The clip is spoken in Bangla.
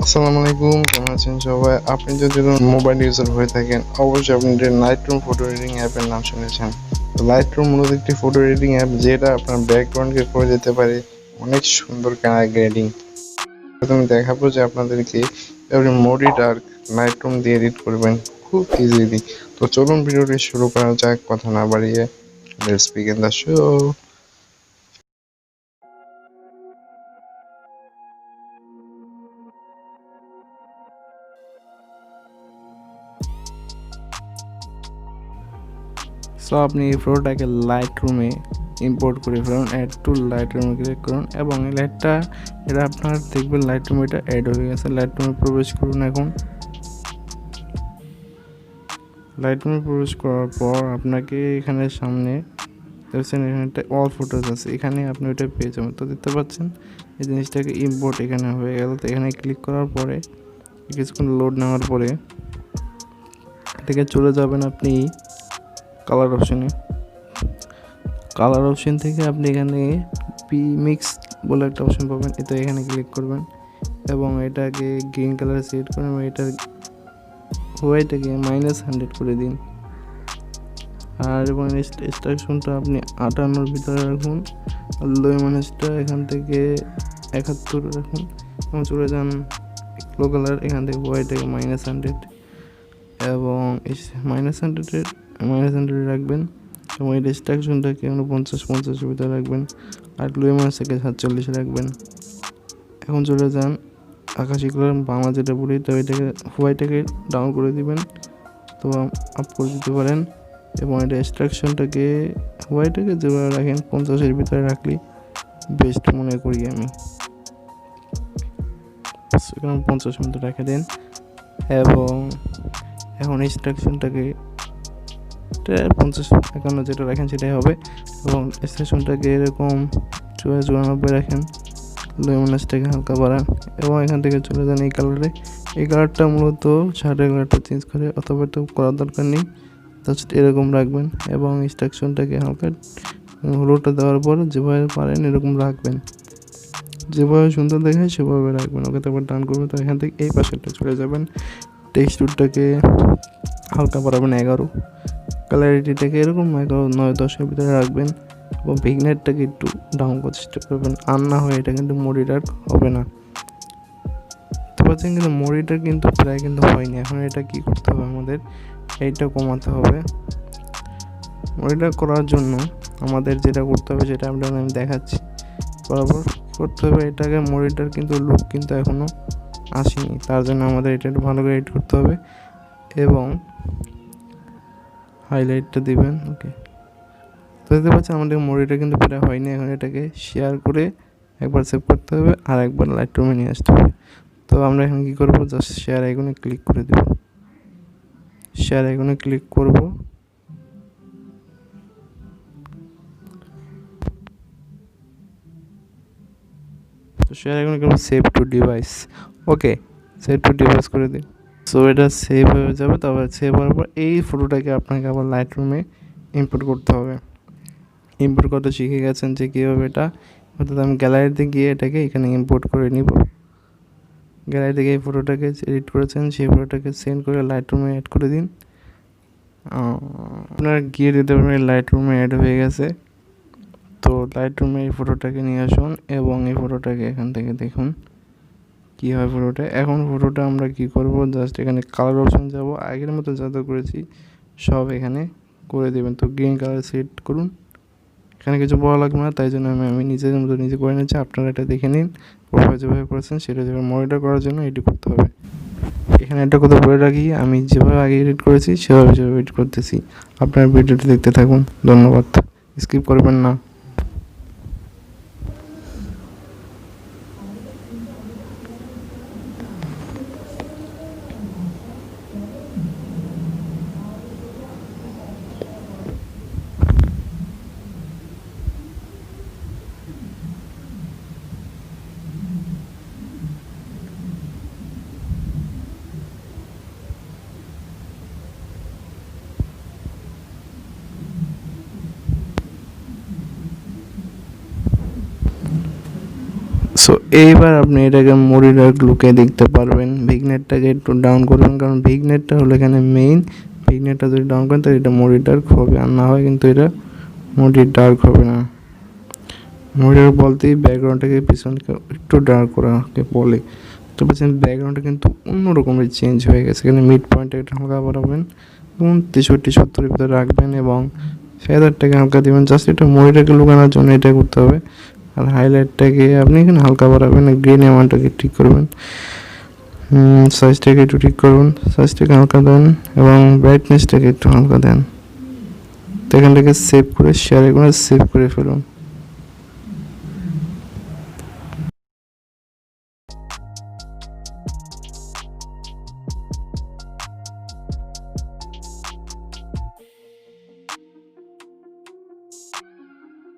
আসসালামুয়ালাইকুম, কেমন আছেন সবাই? আপনি যদি মোবাইল ইউজার হয়ে থাকেন, অবশ্যই আপনি লাইটরুম ফটো এডিটিং অ্যাপের নাম শুনেছেন। লাইটরুম মূলত একটি ফটো এডিটিং অ্যাপ যেটা আপনার ব্যাকগ্রাউন্ডকে করে দিতে পারে অনেক সুন্দর গ্রেডিং। প্রথমে দেখাবো যে আপনাদেরকে আপনি মোডি ডার্ক লাইটরুম দিয়ে এডিট করবেন খুব ইজিলি। তো চলুন ভিডিওটি শুরু করা যাক, কথা না বাড়িয়ে। Let's begin the show. So আপনি এই ফটোটাকে লাইটরুমে ইম্পোর্ট করে ফেলুন, অ্যাড টু লাইটরুমে ক্লিক করুন এবং এই লাইটটা এটা আপনার দেখবেন লাইটরুমে এটা অ্যাড হয়ে গেছে। লাইটরুমে প্রবেশ করুন। এখন লাইটরুমে প্রবেশ করার পর আপনাকে এখানে সামনে দেখছেন এখানে একটা অল ফটোজ আছে, এখানে আপনি ওইটা পেয়ে যাবেন। তো দেখতে পাচ্ছেন এই জিনিসটাকে ইম্পোর্ট এখানে হয়ে গেল। তো এখানে ক্লিক করার পরে কিছুক্ষণ লোড নেওয়ার পরে থেকে চলে যাবেন আপনি কালার অপশনে। কালার অপশন থেকে আপনি এখানে মিক্স বলে একটা অপশন পাবেন, এতে এখানে ক্লিক করবেন এবং এটাকে গ্রিন কালার সেট করুন এবং এটার হোয়াইটটাকে -100 করে দিন। আর এবং এক্সট্রাকশনটা আপনি 58 ভিতরে রাখুন, আর লুমিনেসটা এখান থেকে 71 রাখুন এবং চলে যান গ্লো কালার, এখান থেকে হোয়াইটটাকে -100 এবং -100 রাখবেন এবং এই এক্সট্রাকশনটাকে 50 ভিতরে রাখবেন আর লুমিনেসটাকে 47 রাখবেন। এখন চলে যান আকাশি কালার বাংলা যেটা বলি, তো এটাকে হোয়াইটটাকে ডাউন করে দিবেন, তো আপ করে দিতে পারেন এবং এটা এক্সট্রাকশনটাকে হোয়াইটটাকে যেভাবে রাখেন 50 ভিতরে রাখলেই বেস্ট মনে করি আমি। সেখানে 50 মতো রেখে দিন এবং এখন এক্সট্রাকশনটাকে 50-51 যেটা রাখেন সেটাই হবে এবং এক্সট্রাকশনটাকে এরকম 94 রাখেন, লুমিনেসটাকে হালকা বাড়ান এবং এখান থেকে চলে যান এই কালারে। এই কালারটা মূলত শার্টের কালারটা চেঞ্জ করে, অথবা তো করার দরকার নেই, জাস্ট এরকম রাখবেন এবং ইনস্ট্রাকশনটাকে হালকা হলুদটা দেওয়ার পর যেভাবে পারেন এরকম রাখবেন, যেভাবে সুন্দর দেখায় সেভাবে রাখবেন। ওকে, তারপর ডান করবেন। তো এখান থেকে এই পাশেরটা চলে যাবেন, টেক্সচারটাকে হালকা বাড়াবেন 11, ক্লারিটিটাকে এরকম 11-9-10 ভিতরে রাখবেন এবং বিগনেটটাকে একটু ডাউন করতে চেষ্টা করবেন, আর না হয় এটা কিন্তু মোডি ডার্ক হবে না। তো পাচ্ছেন কিন্তু মোডিটা কিন্তু প্রায় কিন্তু হয়নি। এখন এটা কি করতে হবে, আমাদের এইটা কমাতে হবে। মোডিটা করার জন্য আমাদের যেটা করতে হবে সেটা আমি দেখাচ্ছি। বরাবর করতে হবে এটাকে, মোডিটার কিন্তু লুক কিন্তু এখনও আসেনি, তার জন্য আমাদের এটা একটু ভালো করে এডিট করতে হবে এবং হাইলাইটটা দিবেন। ওকে, তো দেখতে পাচ্ছেন আমাদের মোডিটা কিন্তু প্রায় হয়নি। এখন এটাকে শেয়ার করে একবার সেভ করতে হবে আর একবার লাইটরুমে নিয়ে আসতে হবে। তো আমরা এখন কী করবো, জাস্ট শেয়ার আইকনে ক্লিক করে দেব। শেয়ার আইকনে ক্লিক করব, তো শেয়ার আইকনে করবো সেভ টু ডিভাইস। ওকে, সেভ টু ডিভাইস করে দিই। সো এটা সেভ হয়ে যাবে। তারপর সেভ হওয়ার পর এই ফটোটাকে আপনাকে আবার লাইটরুমে ইম্পোর্ট করতে হবে। ইম্পোর্ট করতে শিখে গেছেন যে কীভাবে এটা, অর্থাৎ আমি গ্যালারিতে গিয়ে এটাকে এখানে ইম্পোর্ট করে নিব। গ্যালারি থেকে এই ফটোটাকে এডিট করেছেন সেই ফটোটাকে সেন্ড করে লাইটরুমে অ্যাড করে দিন। আপনারা গিয়ে দিতে পারবেন লাইটরুমে অ্যাড হয়ে গেছে। তো লাইটরুমে এই ফটোটাকে নিয়ে আসুন এবং এই ফটোটাকে এখান থেকে দেখুন কী হয় ফটোটা। এখন ফটোটা আমরা কি করব, জাস্ট এখানে কালার অপশন যাব, আগের মতো যা যা করেছি সব এখানে করে দেবেন। তো গ্রিন কালার সেট করুন, এখানে কিছু বলা লাগবে না, তাই জন্য আমি নিজের মতো নিজে করে নিচ্ছি। আপনারা এটা দেখে নিন, ওভাবে যেভাবে করেছেন সেটা যেভাবে মনিটর করার জন্য এটি করতে হবে। এখানে একটা কথা বলে রাখি, আমি যেভাবে আগে এডিট করেছি সেভাবে এডিট করতেছি। আপনার ভিডিওটি দেখতে থাকুন, ধন্যবাদ, স্কিপ করবেন না। সো এইবার আপনি এটাকে মোডি ডার্ক লুকে দেখতে পারবেন। ভিগনেটটাকে একটু ডাউন করবেন, কারণ ভিগনেটটা হলো এখানে মেইন। ভিগনেটটা যদি ডাউন করেন তাহলে এটা মোডি ডার্ক হবে, আর না হয় কিন্তু এটা মোডি ডার্ক হবে না। মোডি ডার্ক বলতেই ব্যাকগ্রাউন্ডটাকে পিছনকে একটু ডার্ক করাকে বলে। তো বলছেন ব্যাকগ্রাউন্ডটা কিন্তু অন্যরকমের চেঞ্জ হয়ে গেছে। এখানে মিড পয়েন্টটা একটু হালকা বাড়াবেন এবং 63-70 ভিতরে রাখবেন এবং ফেদারটাকে হালকা দেবেন। জাস্ট এটা মোডিটাকে লুকানোর জন্য এটা করতে হবে। আর হাইলাইটটাকে আপনি এখানে হালকা বাড়াবেন, গ্রিন অ্যামাউন্টটাকে ঠিক করবেন, সাইজটাকে একটু ঠিক করবেন, সাইজটাকে হালকা দেন এবং ব্রাইটনেসটাকে একটু হালকা দেন। তো এখান থেকে সেভ করে শেয়ার করে সেভ করে ফেলুন।